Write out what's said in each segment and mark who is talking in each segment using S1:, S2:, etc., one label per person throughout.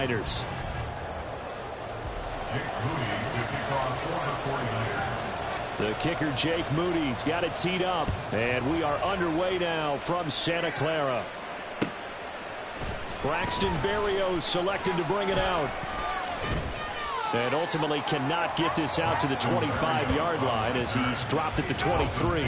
S1: 49ers. The kicker, Jake Moody's got it teed up. And we are underway now from Santa Clara. Braxton Berrios selected to bring it out. And ultimately cannot get this out to the 25-yard line as he's dropped at the 23.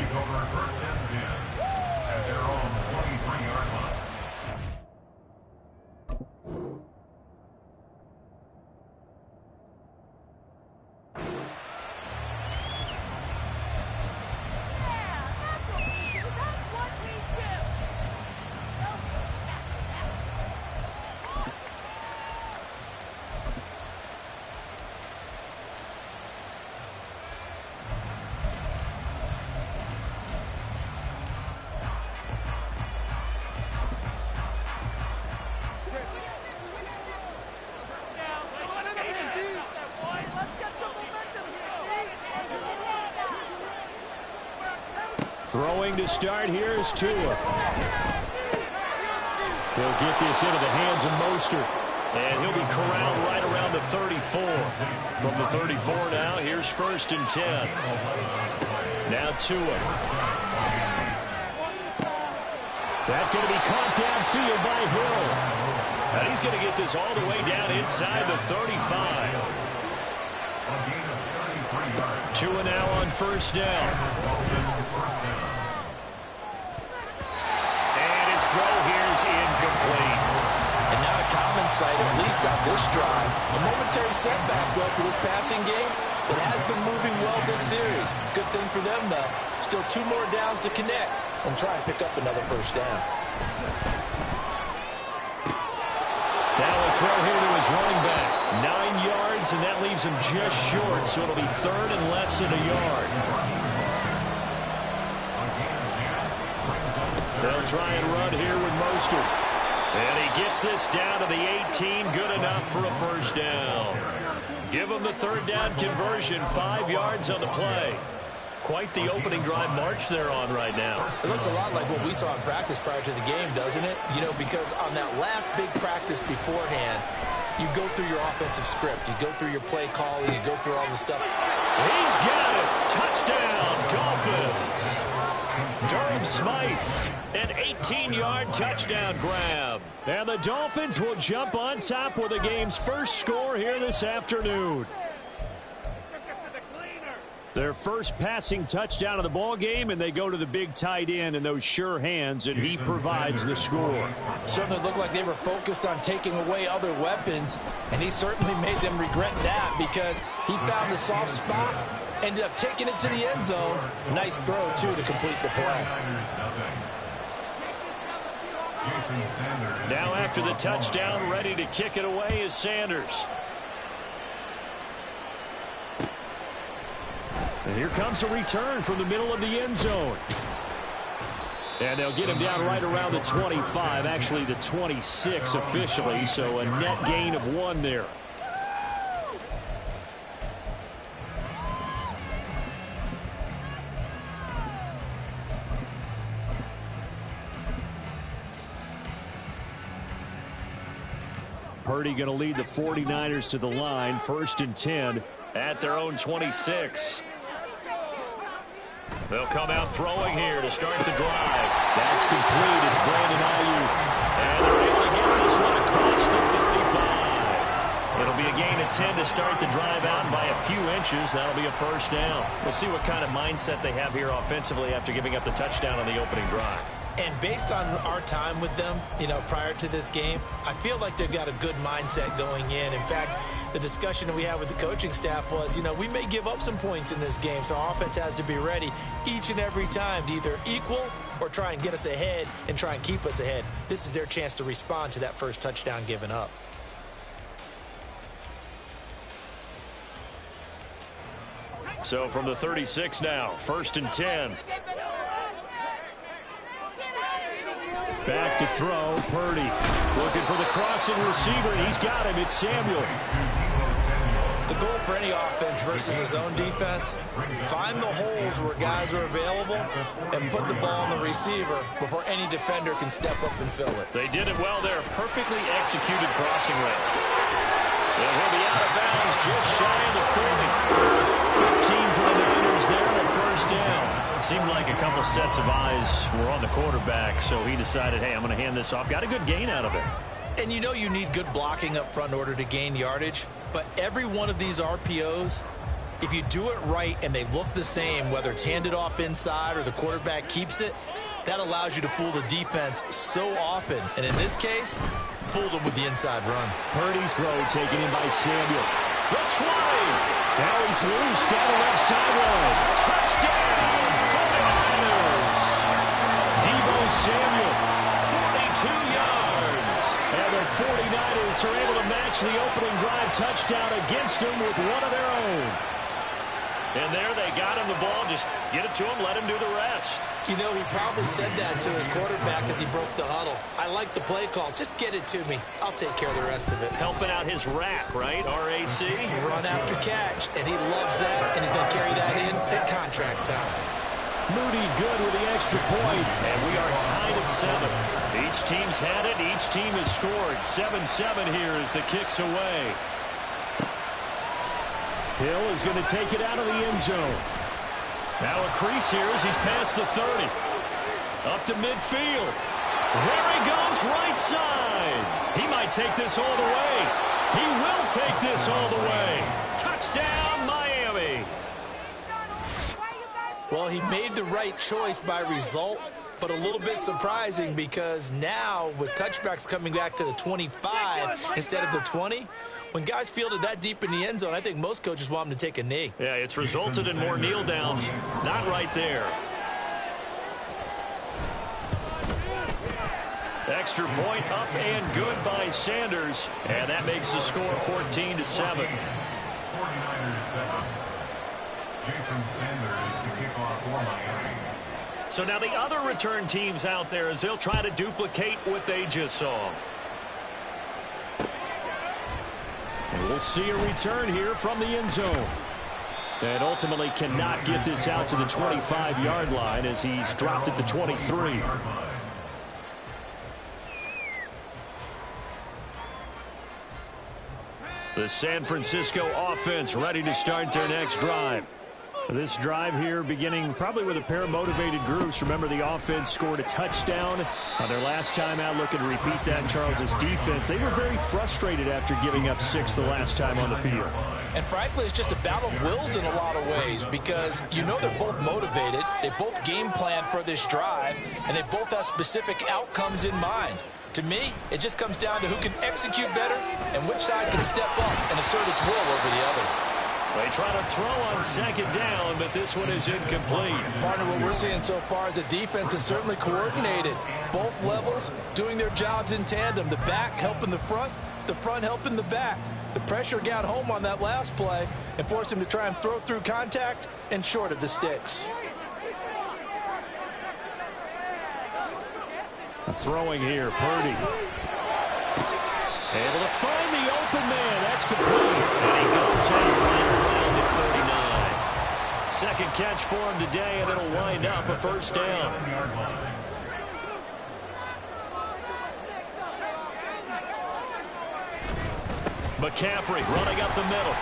S1: Throwing to start here is Tua. He'll get this into the hands of Mostert. And he'll be corralled right around the 34. From the 34 now, here's 1st and 10. Now Tua. That's going to be caught downfield by Hill. And he's going to get this all the way down inside the 35. Tua now on 1st down. Throw here's incomplete.
S2: And now a common sight, at least on this drive. A momentary setback, though, for this passing game that has been moving well this series. Good thing for them, though. Still 2 more downs to connect and try and pick up another 1st down.
S1: Now a throw here to his running back. 9 yards, and that leaves him just short, so it'll be 3rd and less than a yard. They'll try and run here with Mostert. And he gets this down to the 18. Good enough for a 1st down. Give him the 3rd down conversion. 5 yards on the play. Quite the opening drive march they're on right now.
S2: It looks a lot like what we saw in practice prior to the game, doesn't it? You know, because on that last big practice beforehand, you go through your offensive script. You go through your play calling. You go through all the stuff.
S1: He's got it. Touchdown, Dolphins. Durham Smythe, an 18-yard touchdown grab. And the Dolphins will jump on top with the game's first score here this afternoon. Their first passing touchdown of the ball game, and they go to the big tight end in those sure hands, and he provides the score.
S2: Certainly looked like they were focused on taking away other weapons, and he certainly made them regret that because he found the soft spot, ended up taking it to the end zone. Nice throw, too, to complete the play.
S1: Now after the touchdown, ready to kick it away is Sanders. And here comes a return from the middle of the end zone. And they'll get him down right around the 25, actually the 26 officially, so a net gain of 1 there. Purdy going to lead the 49ers to the line, 1st and 10 at their own 26. They'll come out throwing here to start the drive. That's complete. It's Brandon Ayuk. And they're able to get this one across the 35. It'll be a gain of 10 to start the drive out, and by a few inches, that'll be a 1st down. We'll see what kind of mindset they have here offensively after giving up the touchdown on the opening drive.
S2: And based on our time with them, you know, prior to this game, I feel like they've got a good mindset going in. In fact, the discussion that we had with the coaching staff was, you know, we may give up some points in this game, so our offense has to be ready each and every time to either equal or try and get us ahead and try and keep us ahead. This is their chance to respond to that first touchdown given up.
S1: So from the 36 now, 1st and 10. Back to throw, Purdy. Looking for the crossing receiver, and he's got him. It's Samuel.
S2: The goal for any offense versus his own defense, find the holes where guys are available and put the ball on the receiver before any defender can step up and fill it.
S1: They did it well there. Perfectly executed crossing route. And he'll be out of bounds just shy of the 40. 15 for the Niners there on a first down. Seemed like a couple sets of eyes were on the quarterback, so he decided, hey, I'm going to hand this off. Got a good gain out of it.
S2: And you know you need good blocking up front in order to gain yardage, but every one of these RPOs, if you do it right and they look the same, whether it's handed off inside or the quarterback keeps it, that allows you to fool the defense so often. And in this case, fooled them with the inside run.
S1: Purdy's throw taken in by Samuel. The 20. Now he's loose down the left sideline. Touchdown, 49ers. Deebo Samuel, 42 yards. And the 49ers are able to match the opening drive touchdown against them with one of their own. And there they got him the ball. Just get it to him, let him do the rest.
S2: You know, he probably said that to his quarterback as he broke the huddle. I like the play call. Just get it to me. I'll take care of the rest of it.
S1: Helping out his rack, right? R-A-C?
S2: Run after catch, and he loves that, and he's going to carry that in at contract time.
S1: Moody good with the extra point, and we are tied at 7. Each team's had it. Each team has scored. 7-7 here as the kick's away. Hill is going to take it out of the end zone. Now a crease here as he's past the 30. Up to midfield. There he goes, right side. He might take this all the way. He will take this all the way. Touchdown, Miami.
S2: Well, he made the right choice by result, but a little bit surprising because now with touchbacks coming back to the 25 instead of the 20, when guys fielded that deep in the end zone, I think most coaches want them to take a knee.
S1: Yeah, it's resulted in more kneel downs. Not right there. Extra point up and good by Sanders, and that makes the score 14-7.
S3: 49ers 7. Jason Sanders to kick off for Miami.
S1: So now the other return teams out there as they'll try to duplicate what they just saw. And we'll see a return here from the end zone. And ultimately cannot get this out to the 25-yard line as he's dropped at the 23. The San Francisco offense ready to start their next drive. This drive here beginning probably with a pair of motivated groups. Remember, the offense scored a touchdown on their last time out. Looking to repeat that in Charles's defense. They were very frustrated after giving up 6 the last time on the field.
S2: And frankly, it's just a battle of wills in a lot of ways because you know they're both motivated. They both game plan for this drive, and they both have specific outcomes in mind. To me, it just comes down to who can execute better and which side can step up and assert its will over the other.
S1: They try to throw on second down, but this one is incomplete.
S2: Partner, what we're seeing so far is the defense is certainly coordinated. Both levels doing their jobs in tandem. The back helping the front helping the back. The pressure got home on that last play and forced him to try and throw through contact and short of the sticks.
S1: Throwing here, Purdy. Able to find the open man. That's complete. And he goes out right around the 39. Second catch for him today, and it'll wind up a first down. McCaffrey running up the middle.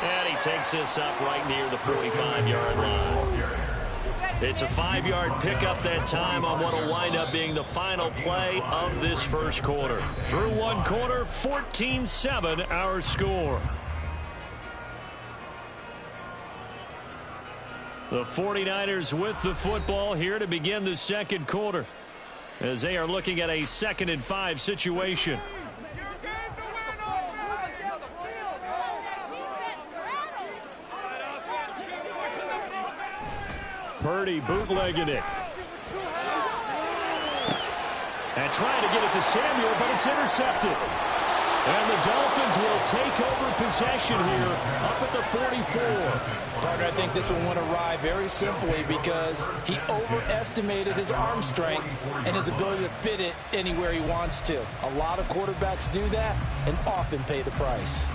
S1: And he takes this up right near the 45-yard line. It's a 5-yard pickup that time on what will wind up being the final play of this first quarter. Through one quarter, 14-7 our score. The 49ers with the football here to begin the second quarter as they are looking at a 2nd and 5 situation. Purdy bootlegging it. And trying to get it to Samuel, but it's intercepted. And the Dolphins will take over possession here up at the 44.
S2: Partner, I think this will want to ride very simply because he overestimated his arm strength and his ability to fit it anywhere he wants to. A lot of quarterbacks do that and often pay the price.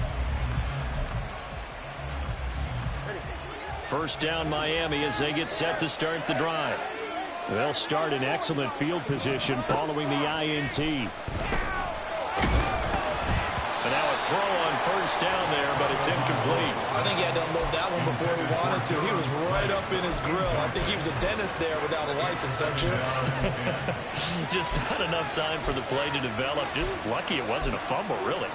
S1: First down Miami as they get set to start the drive. They'll start in excellent field position following the INT. And now a throw on first down there, but it's incomplete.
S2: I think he had to unload that one before he wanted to. He was right up in his grill. I think he was a dentist there without a license, don't you?
S1: Just not enough time for the play to develop. Just lucky it wasn't a fumble, really.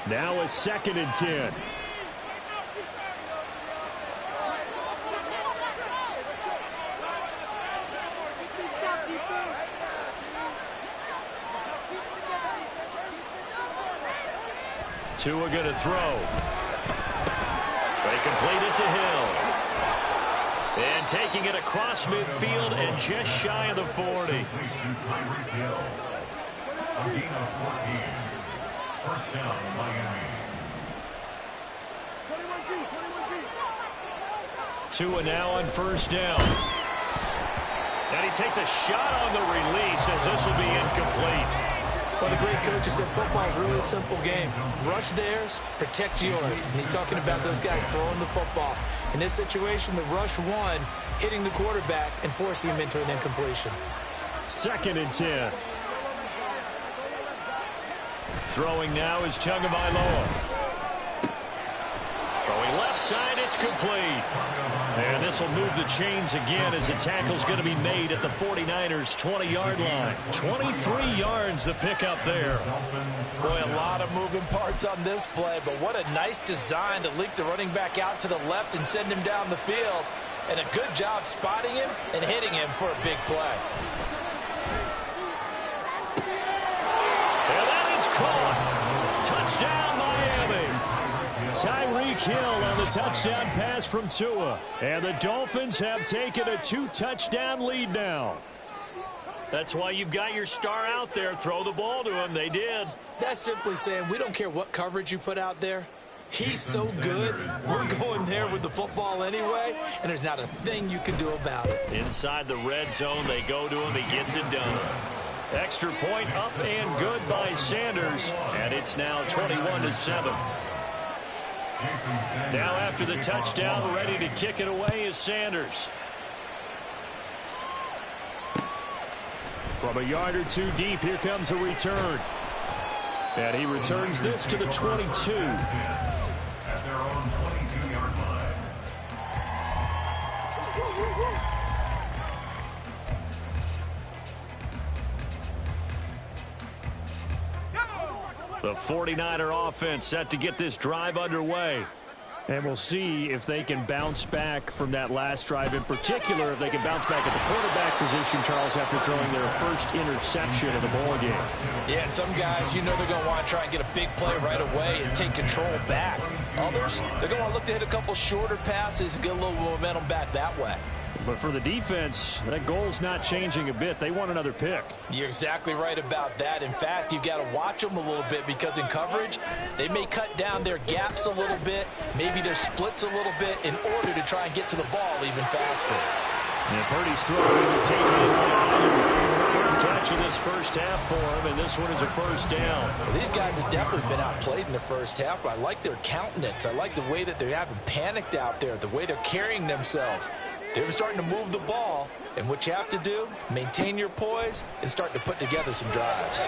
S1: Now a 2nd and 10. Tua going to throw. They complete it to Hill. And taking it across midfield and just shy of the 40.
S3: First down, Miami.
S1: Tua now on first down. And he takes a shot on the release as this will be incomplete.
S2: Well, the great coach has said football is really a simple game. Rush theirs, protect yours. And he's talking about those guys throwing the football. In this situation, the rush one, hitting the quarterback and forcing him into an incompletion.
S1: 2nd and 10. Throwing now is Tagovailoa. Throwing left side, it's complete. And this will move the chains again as the tackle's going to be made at the 49ers' 20-yard line. 23 yards the pickup there.
S2: Boy, a lot of moving parts on this play, but what a nice design to leak the running back out to the left and send him down the field. And a good job spotting him and hitting him for a big play.
S1: And that is caught. Touchdown, Miami. Tyreek Hill on the touchdown pass from Tua. And the Dolphins have taken a 2-touchdown lead now. That's why you've got your star out there. Throw the ball to him. They did.
S2: That's simply saying we don't care what coverage you put out there. He's so good, we're going there with the football anyway, and there's not a thing you can do about it.
S1: Inside the red zone, they go to him. He gets it done. Extra point up and good by Sanders. And it's now 21-7. Now after the touchdown, ready to kick it away is Sanders. From a yard or two deep, here comes a return. And he returns this to the 22.
S3: At their own 22-yard line.
S1: The 49er offense set to get this drive underway. And we'll see if they can bounce back from that last drive. In particular, if they can bounce back at the quarterback position, Charles, after throwing their first interception of the ball game.
S2: Yeah, and some guys, you know they're going to want to try and get a big play right away and take control back. Others, they're going to look to hit a couple shorter passes and get a little momentum back that way.
S1: But for the defense, that goal's not changing a bit. They want another pick.
S2: You're exactly right about that. In fact, you've got to watch them a little bit because in coverage, they may cut down their gaps a little bit, maybe their splits a little bit in order to try and get to the ball even faster.
S1: And Purdy's throw will take in by Ayuk. Third catch of this first half for him, and this one is a first down.
S2: Well, these guys have definitely been outplayed in the first half. I like their countenance. I like the way that they haven't panicked out there, the way they're carrying themselves. They're starting to move the ball, and what you have to do, maintain your poise and start to put together some drives.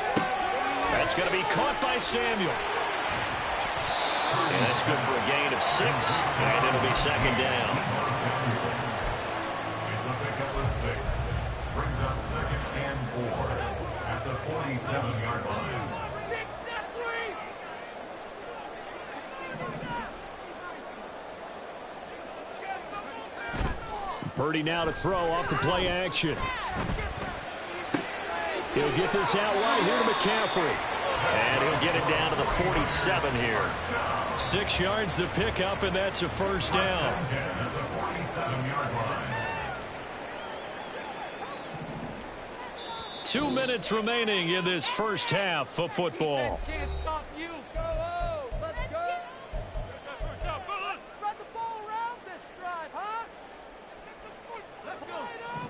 S1: That's going to be caught by Samuel. And that's good for a gain of 6, and it'll be second down.
S3: It's a pickup of 6. Brings up 2nd and 4 at the 47-yard line.
S1: Purdy now to throw off the play action. He'll get this out right here to McCaffrey. And he'll get it down to the 47 here. 6 yards the pickup, and that's a first down.
S3: At the 47-yard line.
S1: 2 minutes remaining in this first half of football.
S4: Can't stop you. Go, let's go. Spread the ball around this drive, huh? Let's go.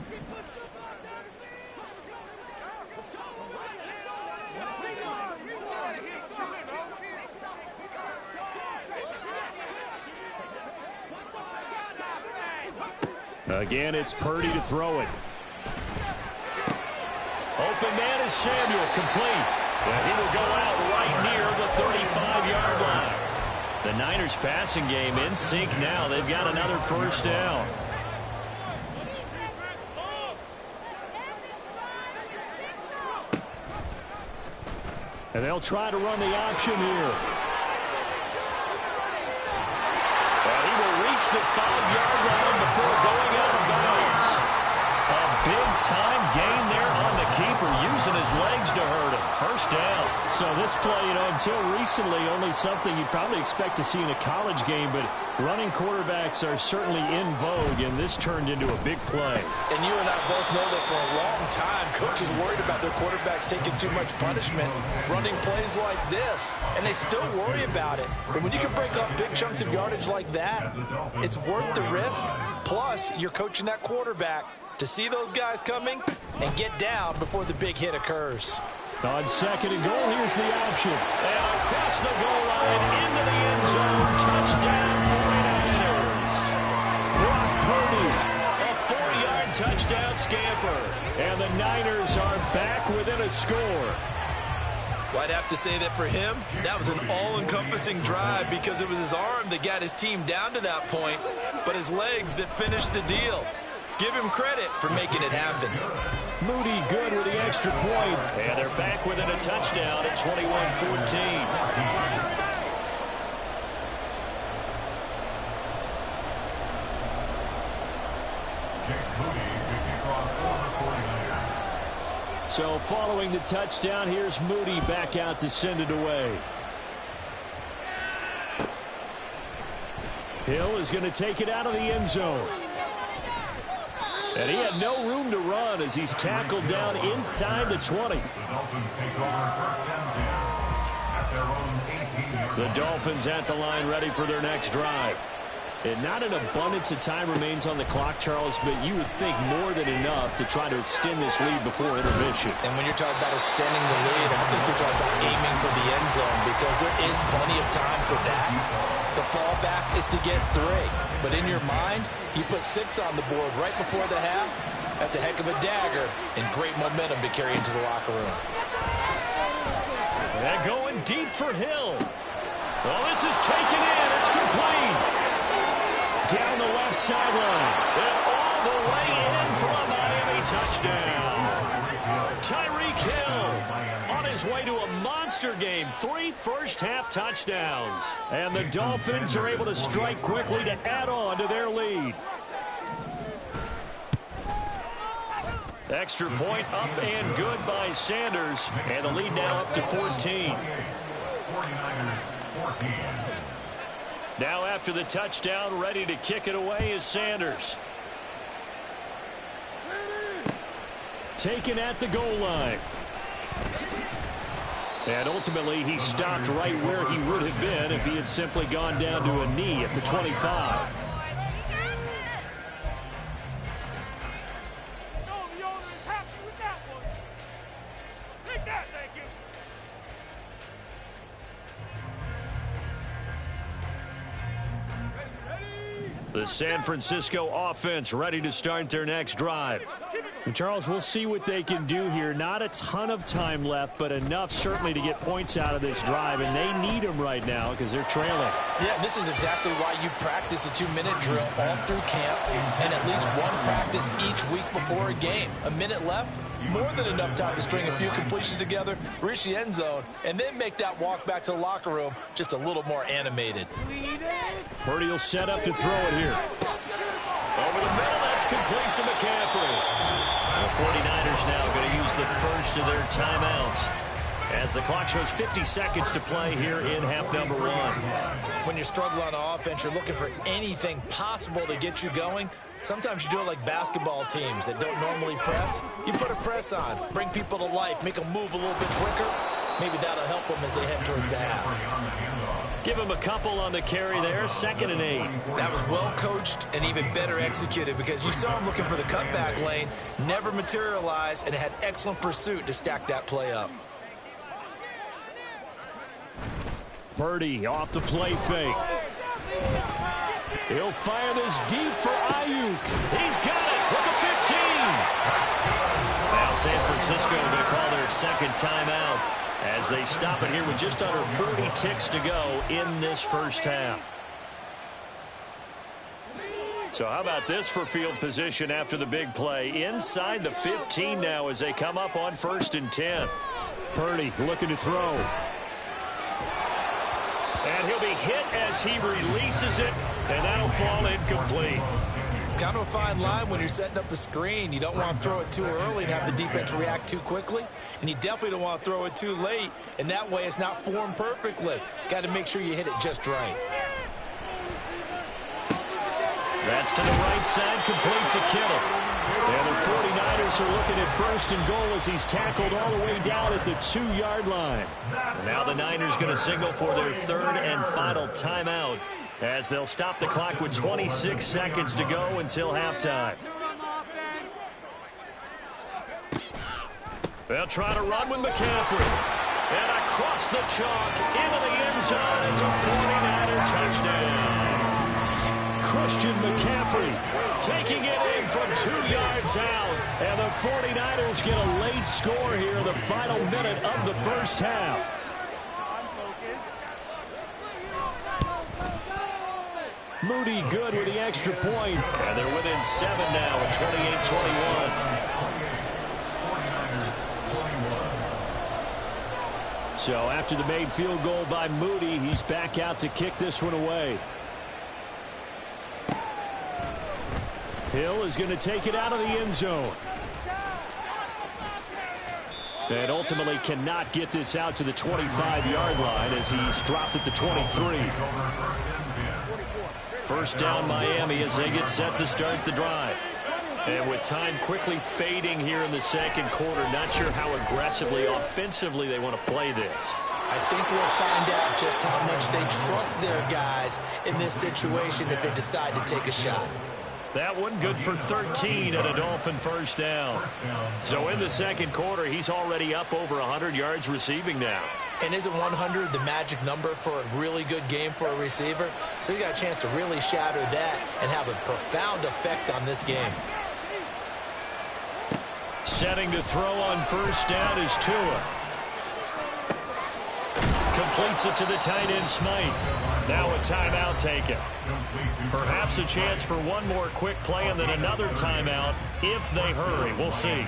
S4: Keep pushing the ball down the field. Let's go.
S1: Again, it's Purdy to throw it. open man is Samuel, complete. And he will go out right near the 35-yard line. The Niners passing game in sync now. They've got another first down. And they'll try to run the option here. And he will reach the 5-yard line before going out of bounds. A big-time gain there on the keeper, using his legs to hurt him. First down. So this play, until recently, only something you'd probably expect to see in a college game, but running quarterbacks are certainly in vogue, and this turned into a big play.
S2: And you and I both know that for a long time, coaches worried about their quarterbacks taking too much punishment, running plays like this, and they still worry about it. But when you can break up big chunks of yardage like that, it's worth the risk. Plus, you're coaching that quarterback to see those guys coming and get down before the big hit occurs.
S1: On second and goal, here's the option. And across the goal line, into the end zone, touchdown 49ers. Brock Purdy, a 4-yard touchdown scamper. And the Niners are back within a score.
S2: Well, I'd have to say that for him, that was an all-encompassing drive because it was his arm that got his team down to that point, but his legs that finished the deal. Give him credit for making it happen.
S1: Moody good with the extra point. And they're back within a touchdown at 21-14. So following the touchdown, here's Moody back out to send it away. Hill is going to take it out of the end zone. And he had no room to run as he's tackled down inside the 20. The Dolphins at the line, ready for their next drive. And not an abundance of time remains on the clock, Charles, but you would think more than enough to try to extend this lead before intermission.
S2: And when you're talking about extending the lead, I think you're talking about aiming for the end zone because there is plenty of time for that. The fallback is to get 3. But in your mind, you put 6 on the board right before the half. That's a heck of a dagger and great momentum to carry into the locker room.
S1: And going deep for Hill. Well, this is taken in. It's complete. Down the left sideline. And all the way in for a Miami touchdown. Tyreek Hill on his way to a monster game. 3 first-half touchdowns. And the Dolphins are able to strike quickly to add on to their lead. Extra point up and good by Sanders. And the lead now up to 14. Now after the touchdown, ready to kick it away is Sanders. Taken at the goal line. And ultimately, he stopped right where he would have been if he had simply gone down to a knee at the 25. The San Francisco offense ready to start their next drive. And Charles, we'll see what they can do here. Not a ton of time left, but enough certainly to get points out of this drive, and they need them right now because they're trailing.
S2: Yeah, this is exactly why you practice a 2-minute drill all through camp and at least one practice each week before a game. A minute left, more than enough time to string a few completions together, reach the end zone, and then make that walk back to the locker room just a little more animated.
S1: Purdy will set up to throw it here. Over the middle, that's complete to McCaffrey. The 49ers now going to use the first of their timeouts as the clock shows 50 seconds to play here in half number 1.
S2: When you struggle on offense, you're looking for anything possible to get you going. Sometimes you do it like basketball teams that don't normally press. You put a press on, bring people to life, make them move a little bit quicker. Maybe that'll help them as they head towards the half.
S1: Give him a couple on the carry there, 2nd and 8.
S2: That was well coached and even better executed because you saw him looking for the cutback lane, never materialized, and had excellent pursuit to stack that play up.
S1: Purdy off the play fake. He'll fire this deep for Ayuk. He's got it with the 15. Now San Francisco going to call their second timeout as they stop it here with just under 40 ticks to go in this first half. So how about this for field position after the big play? Inside the 15 now as they come up on 1st and 10. Purdy looking to throw. And he'll be hit as he releases it, and that'll fall incomplete.
S2: Kind of a fine line when you're setting up the screen. You don't want to throw it too early and have the defense react too quickly. And you definitely don't want to throw it too late, and that way it's not formed perfectly. Got to make sure you hit it just right.
S1: That's to the right side, complete to Kittle. And the 49ers are looking at 1st and goal as he's tackled all the way down at the 2-yard line. And now the Niners going to signal for their 3rd and final timeout as they'll stop the clock with 26 seconds to go until halftime. They'll try to run with McCaffrey. And across the chalk into the end zone. It's a 49er touchdown. Christian McCaffrey taking it in from 2 yards out. And the 49ers get a late score here in the final minute of the first half. Moody good with the extra point. And they're within 7 now at 28-21. So after the made field goal by Moody, he's back out to kick this one away. Hill is going to take it out of the end zone. And ultimately cannot get this out to the 25-yard line as he's dropped at the 23. First down Miami as they get set to start the drive. And with time quickly fading here in the second quarter, not sure how aggressively, offensively they want to play this.
S2: I think we'll find out just how much they trust their guys in this situation if they decide to take a shot.
S1: That one good for 13 and a Dolphin first down. So in the second quarter, he's already up over 100 yards receiving now.
S2: And isn't 100 the magic number for a really good game for a receiver? So he got a chance to really shatter that and have a profound effect on this game.
S1: Setting to throw on first down is Tua. Completes it to the tight end Smythe. Now a timeout taken. Perhaps a chance for one more quick play and then another timeout if they hurry. We'll see.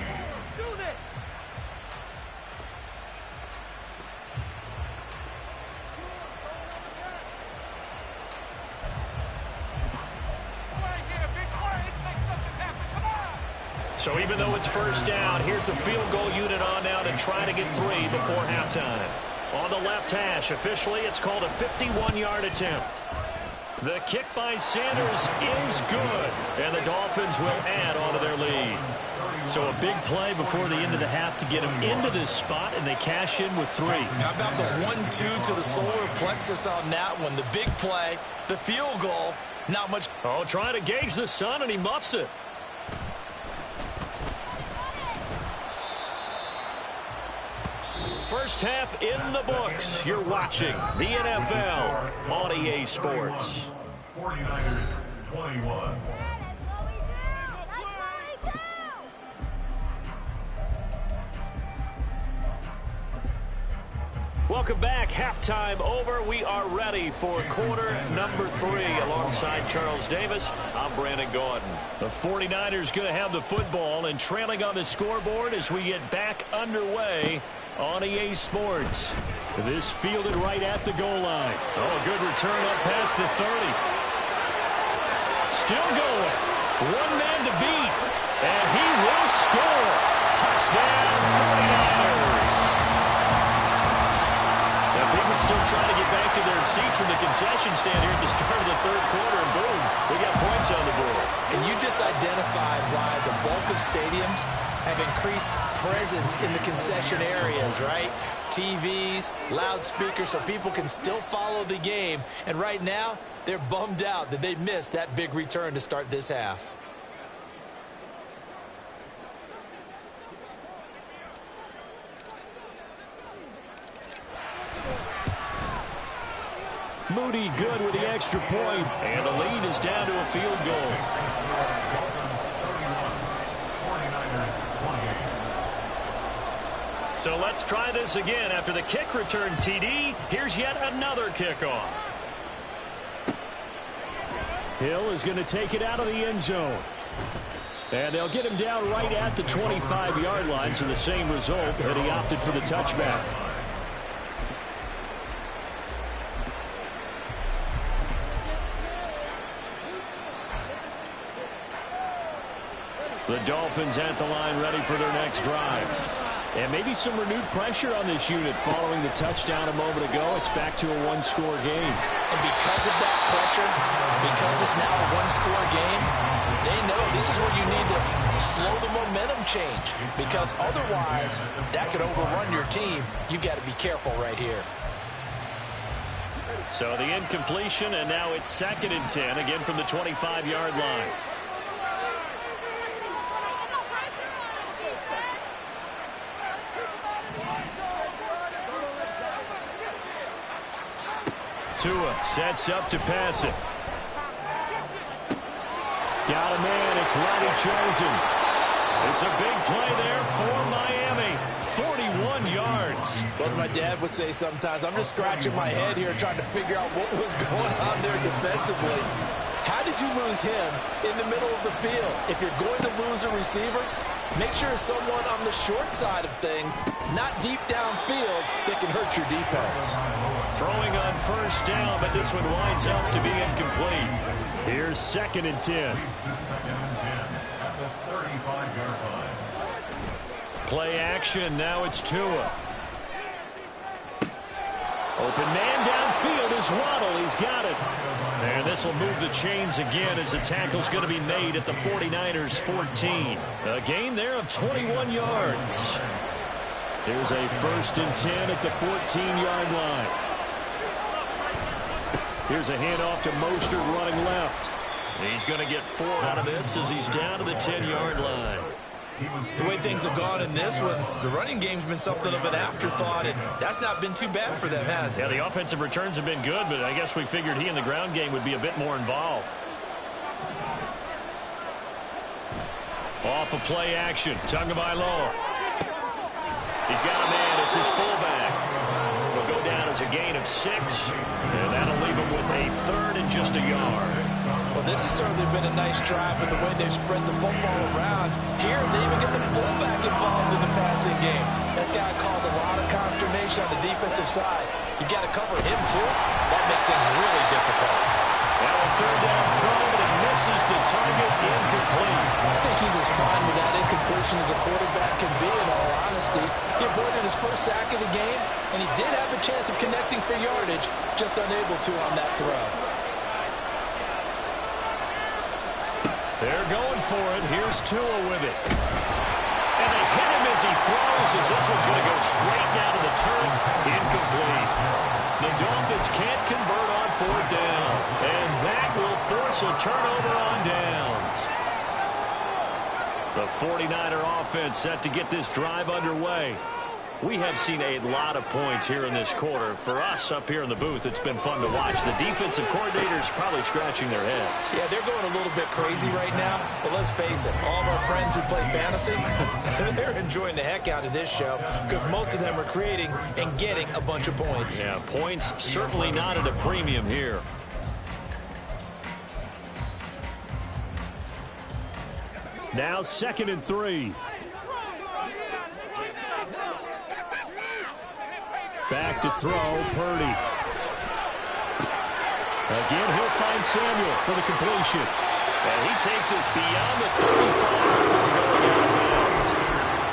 S1: So even though it's first down, here's the field goal unit on now to try to get 3 before halftime. On the left hash, officially, it's called a 51-yard attempt. The kick by Sanders is good, and the Dolphins will add on to their lead. So a big play before the end of the half to get them into this spot, and they cash in with 3.
S2: How about the 1-2 to the solar plexus on that one? The big play, the field goal, not much.
S1: Oh, trying to gauge the sun, and he muffs it. First half in the books. You're watching the NFL on EA Sports.
S3: 49ers 21.
S1: Welcome back. Halftime over. We are ready for quarter number 3 alongside Charles Davis. I'm Brandon Gordon. The 49ers going to have the football and trailing on the scoreboard as we get back underway on EA Sports. This fielded right at the goal line. Oh, a good return up past the 30. Still going. One man to beat. And he will score. Touchdown 49ers. Now people still trying to get back to their seats from the concession stand here at the start of the third quarter. And boom, we got points on the board.
S2: And you just identified why the bulk of stadiums have increased presence in the concession areas, right? TVs, loudspeakers, so people can still follow the game. And right now, they're bummed out that they missed that big return to start this half.
S1: Moody good with the extra point, and the lead is down to a field goal. So let's try this again. After the kick return TD, here's yet another kickoff. Hill is going to take it out of the end zone. And they'll get him down right at the 25-yard line, so the same result, and he opted for the touchback. The Dolphins at the line ready for their next drive. And maybe some renewed pressure on this unit following the touchdown a moment ago. It's back to a one-score game.
S2: And because of that pressure, because it's now a one-score game, they know this is where you need to slow the momentum change. Because otherwise, that could overrun your team. You've got to be careful right here.
S1: So the incompletion, and now it's 2nd and 10, again from the 25-yard line. Tua sets up to pass it. Got a man. It's Roddy chosen. It's a big play there for Miami. 41 yards.
S2: Well, as my dad would say sometimes, I'm just scratching my head here trying to figure out what was going on there defensively. How did you lose him in the middle of the field? If you're going to lose a receiver, make sure it's someone on the short side of things, not deep downfield, that can hurt your defense.
S1: Throwing on 1st down, but this one winds up to be incomplete. Here's 2nd and 10.
S3: At the 35-yard line.
S1: Play action. Now it's Tua. Open man downfield is Waddle. He's got it. And this will move the chains again as the tackle's going to be made at the 49ers 14. A gain there of 21 yards. Here's a 1st and 10 at the 14-yard line. Here's a handoff to Mostert running left. He's going to get 4 out of this as he's down to the 10-yard line.
S2: The way things have gone in this one, the running game's been something of an afterthought, and that's not been too bad for them, has it?
S1: Yeah, the offensive returns have been good, but I guess we figured he in the ground game would be a bit more involved. Off of play action, Tagovailoa. He's got a man, it's his fullback. He'll go down as a gain of 6, and that'll leave him with a 3rd and just a yard.
S2: Well, this has certainly been a nice drive with the way they've spread the football around. Here, they even get the fullback involved in the passing game. That's got to cause a lot of consternation on the defensive side. You've got to cover him, too. That makes things really difficult.
S1: Now a 3rd down throw, but it misses the target, incomplete.
S2: I think he's as fine with that incompletion as a quarterback can be, in all honesty. He avoided his first sack of the game, and he did have a chance of connecting for yardage, just unable to on that throw.
S1: They're going for it. Here's Tua with it. And they hit him as he throws, as this one's going to go straight down to the turf. Incomplete. The Dolphins can't convert on 4th down. And that will force a turnover on downs. The 49er offense set to get this drive underway. We have seen a lot of points here in this quarter. For us up here in the booth, it's been fun to watch. The defensive coordinators probably scratching their heads.
S2: Yeah, they're going a little bit crazy right now. But let's face it, all of our friends who play fantasy, they're enjoying the heck out of this show because most of them are creating and getting a bunch of points.
S1: Yeah, points certainly not at a premium here. Now 2nd and 3. Back to throw, Purdy. Again, he'll find Samuel for the completion. And he takes us beyond the 35 before going out of bounds.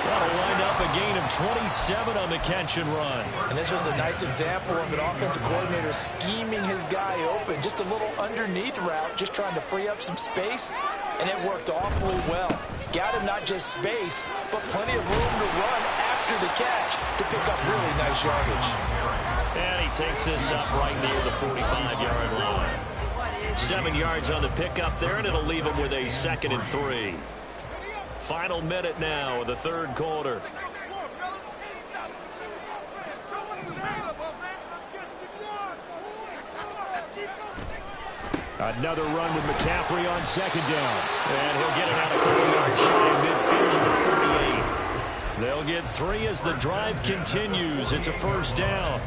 S1: That'll wind up a gain of 27 on the catch and run.
S2: And this was a nice example of an offensive coordinator scheming his guy open. Just a little underneath route, just trying to free up some space. And it worked awfully well. Got him not just space, but plenty of room to run after the catch to pick up really nice yardage.
S1: And he takes this up right near the 45-yard line. 7 yards on the pickup there, and it'll leave him with a 2nd and 3. Final minute now of the 3rd quarter. Another run with McCaffrey on 2nd down. And he'll get it out a couple yards shy of midfield at the 48. They'll get 3 as the drive continues. It's a first down.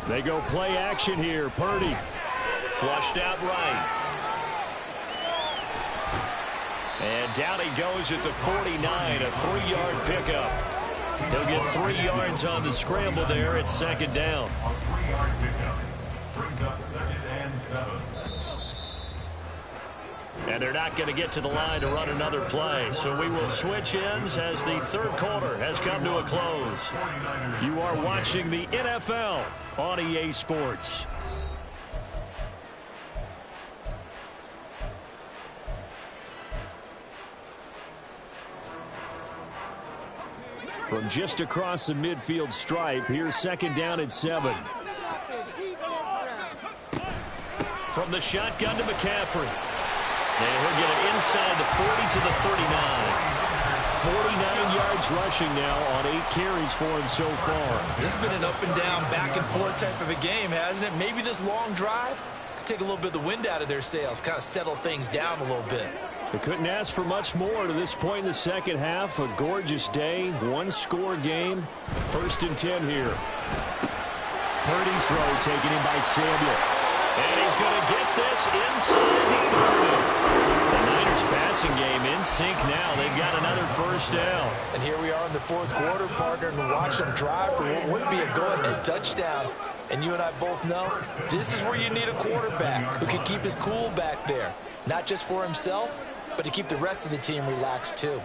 S1: They go play action here. Purdy flushed out right. And down he goes at the 49, a 3-yard pickup. He'll get 3 yards on the scramble there. It's second down.
S3: A 3-yard pickup brings up 2nd and 7.
S1: And they're not going to get to the line to run another play. So we will switch ends as the third quarter has come to a close. You are watching the NFL on EA Sports. From just across the midfield stripe, here's second down and 7. From the shotgun to McCaffrey. And he'll get it inside the 40 to the 39. 49 yards rushing now on 8 carries for him so far.
S2: This has been an up and down, back and forth type of a game, hasn't it? Maybe this long drive could take a little bit of the wind out of their sails, kind of settle things down a little bit.
S1: They couldn't ask for much more to this point in the second half. A gorgeous day, 1-score game. 1st and 10 here. Purdy's throw taken in by Samuel. And he's going to get this inside the 30. The Niners passing game in sync now. They've got another first down.
S2: And here we are in the 4th quarter, partner, and watch them drive for what would be a go-ahead touchdown. And you and I both know this is where you need a quarterback who can keep his cool back there. Not just for himself, but to keep the rest of the team relaxed too.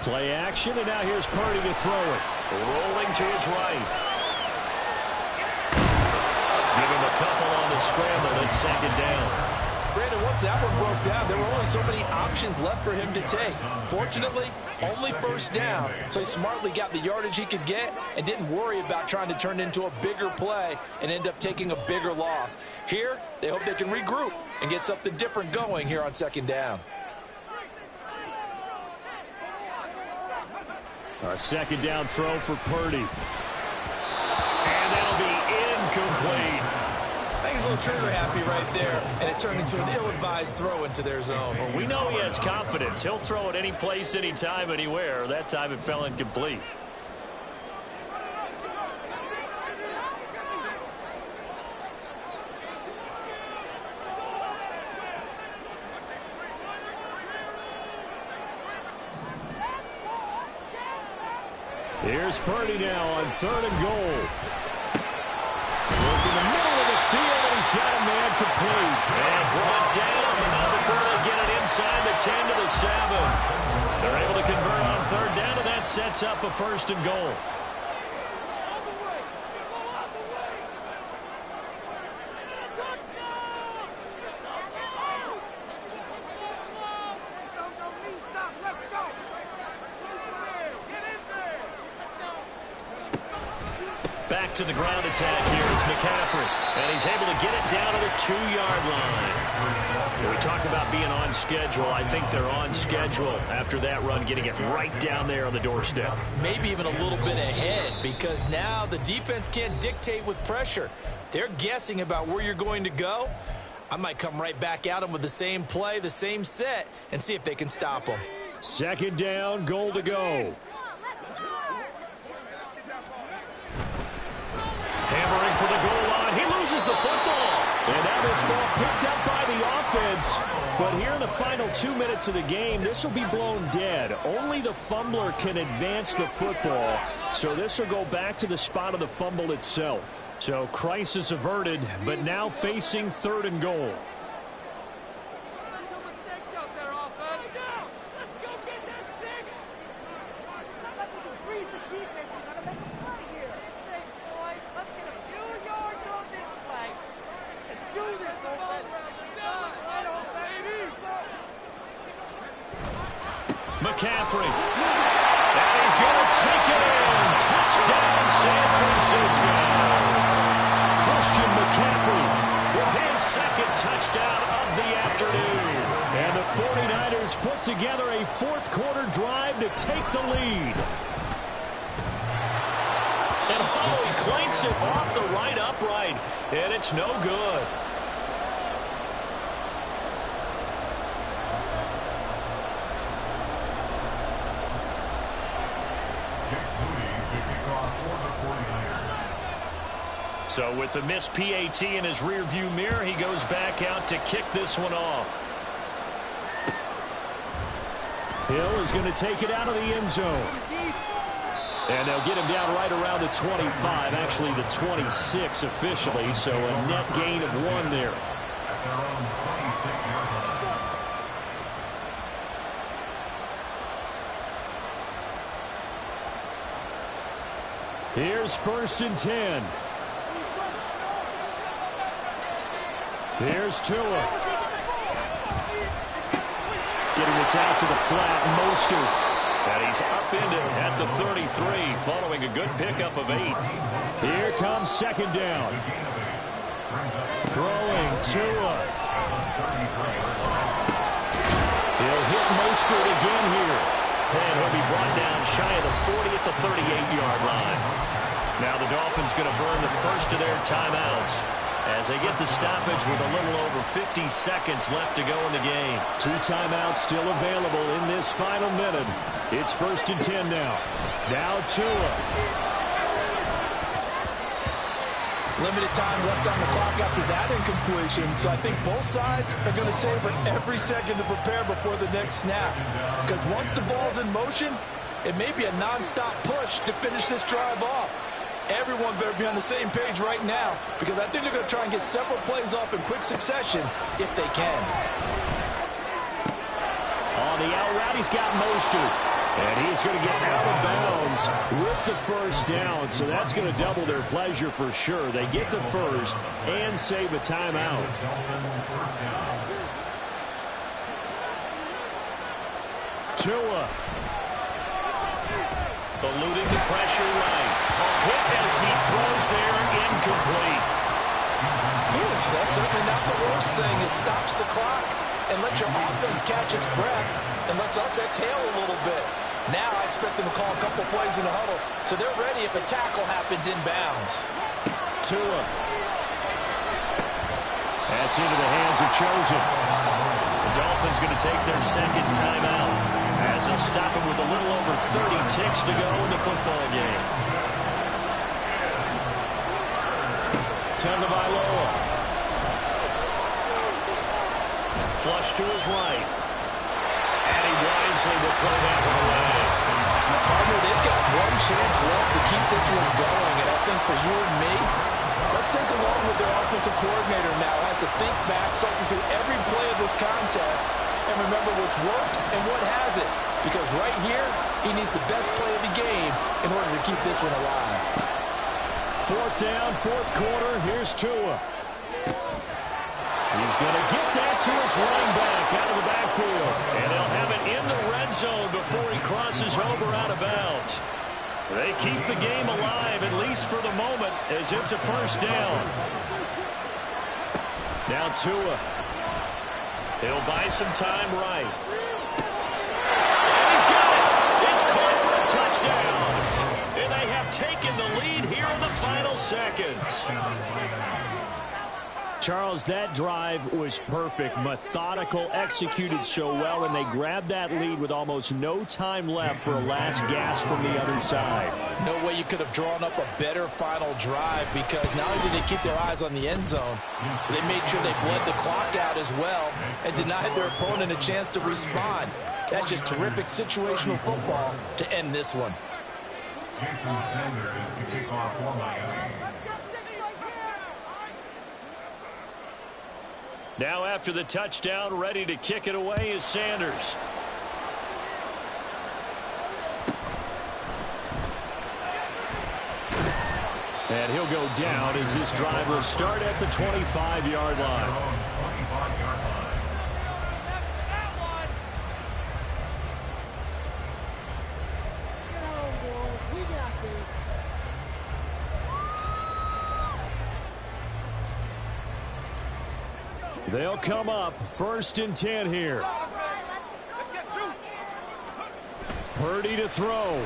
S1: Play action, and now here's Purdy to throw it. Rolling to his right. Give him a couple on the scramble. It's second down.
S2: Brandon, once that one broke down, there were only so many options left for him to take. Fortunately, only first down, so he smartly got the yardage he could get and didn't worry about trying to turn it into a bigger play and end up taking a bigger loss. Here, they hope they can regroup and get something different going here on second down.
S1: A second down throw for Purdy. And that'll be incomplete.
S2: I think he's a little trigger happy right there, and it turned into an ill-advised throw into their zone.
S1: Well, we know he has confidence. He'll throw it any place, anytime, anywhere. That time it fell incomplete. Here's Purdy now on 3rd and goal. Look in the middle of the field, and he's got a man complete. And brought down, and now before they get it inside the 10 to the 7. They're able to convert on 3rd down, and that sets up a 1st and goal. Back to the ground attack here. It's McCaffrey. And he's able to get it down to the 2-yard line. When we talk about being on schedule, I think they're on schedule after that run, getting it right down there on the doorstep.
S2: Maybe even a little bit ahead, because now the defense can't dictate with pressure. They're guessing about where you're going to go. I might come right back at them with the same play, the same set, and see if they can stop them.
S1: Second down, goal to go. Hammering for the goal line. He loses the football. And now this ball picked up by the offense. But here in the final 2 minutes of the game, this will be blown dead. Only the fumbler can advance the football. So this will go back to the spot of the fumble itself. So crisis averted, but now facing 3rd and goal. McCaffrey. And he's going to take it in. Touchdown, San Francisco. Christian McCaffrey with his 2nd touchdown of the afternoon. And the 49ers put together a 4th quarter drive to take the lead. it off the right upright, and it's no good. So with the missed PAT in his rearview mirror, he goes back out to kick this one off. Hill is going to take it out of the end zone. And they'll get him down right around the 25, actually the 26 officially, so a net gain of 1 there. Here's 1st and 10. Here's Tua. Getting this out to the flat, Mostert. And he's upended at the 33, following a good pickup of 8. Here comes 2nd down. Throwing Tua. He'll hit Mostert again here. And he'll be brought down shy of the 40 at the 38-yard line. Now the Dolphins going to burn the first of their timeouts as they get the stoppage with a little over 50 seconds left to go in the game. 2 timeouts still available in this final minute. It's 1st and 10 now. Now Tua.
S2: Limited time left on the clock after that incompletion, so I think both sides are going to savor every second to prepare before the next snap. Because once the ball's in motion, it may be a non-stop push to finish this drive off. Everyone better be on the same page right now, because I think they're going to try and get several plays off in quick succession if they can.
S1: On the out route, he's got Mostert. And he's going to get out of bounds with the first down, so that's going to double their pleasure for sure. They get the first and save a timeout. Tua. Eluding the pressure right. A hit as he throws there, incomplete.
S2: That's certainly not the worst thing. It stops the clock and lets your offense catch its breath and lets us exhale a little bit. Now I expect them to call a couple plays in the huddle, so they're ready if a tackle happens inbounds.
S1: Tua. That's into the hands of Chosen. The Dolphins going to take their second timeout as they'll stop him with a little over 30 ticks to go in the football game. Tagovailoa. Flush to his right. And he wisely will throw that one away.
S2: Partner, they've got one chance left to keep this one going, and I think for you and me, let's think along with their offensive coordinator now. Has to think back, something through every play of this contest, and remember what's worked and what hasn't. Because right here, he needs the best play of the game in order to keep this one alive.
S1: 4th down, 4th quarter. Here's Tua. He's going to get that to his running back out of the backfield. And they'll have it in the red zone before he crosses over out of bounds. They keep the game alive, at least for the moment, as it's a first down. Now Tua. He'll buy some time right. And he's got it. It's caught for a touchdown. And they have taken the lead here in the final seconds. Charles, that drive was perfect, methodical, executed so well, and they grabbed that lead with almost no time left for a last gasp from the other side.
S2: No way you could have drawn up a better final drive, because not only did they keep their eyes on the end zone, they made sure they bled the clock out as well and denied their opponent a chance to respond. That's just terrific situational football to end this one.
S3: Jason Sanders is to kick off for Miami.
S1: Now after the touchdown, ready to kick it away is Sanders. And he'll go down as this drive will start at the 25-yard line. They'll come up 1st and 10 here. Purdy to throw.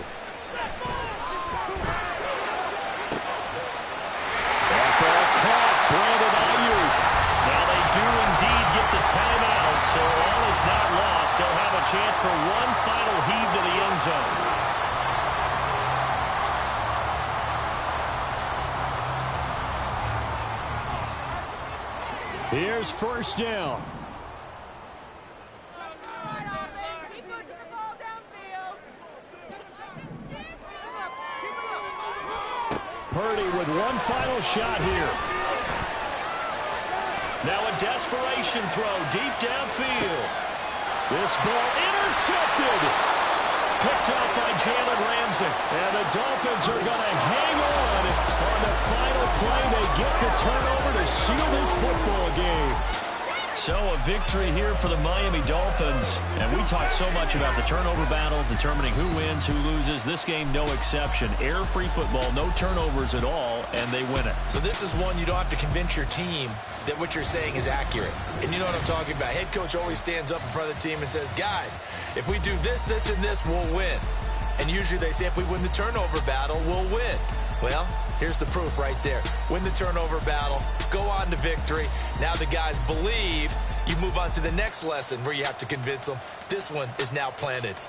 S1: Here's first down.
S4: Keep pushing the ball downfield.
S1: Purdy with one final shot here. Now a desperation throw deep downfield. This ball intercepted. Picked up by Jalen Ramsey. And the Dolphins are going to hang on the final play. They get the turnover to seal this football game. So a victory here for the Miami Dolphins. And we talk so much about the turnover battle, determining who wins, who loses. This game, no exception. Error-free football, no turnovers at all, and they win it.
S2: So this is one you don't have to convince your team that what you're saying is accurate. And you know what I'm talking about. Head coach always stands up in front of the team and says, guys, if we do this, this, and this, we'll win. And usually they say if we win the turnover battle, we'll win. Well, here's the proof right there. Win the turnover battle, go on to victory. Now the guys believe. You move on to the next lesson where you have to convince them. This one is now planted.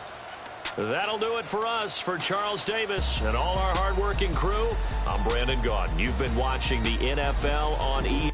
S1: That'll do it for us. For Charles Davis and all our hardworking crew, I'm Brandon Gaudin. You've been watching the NFL on E!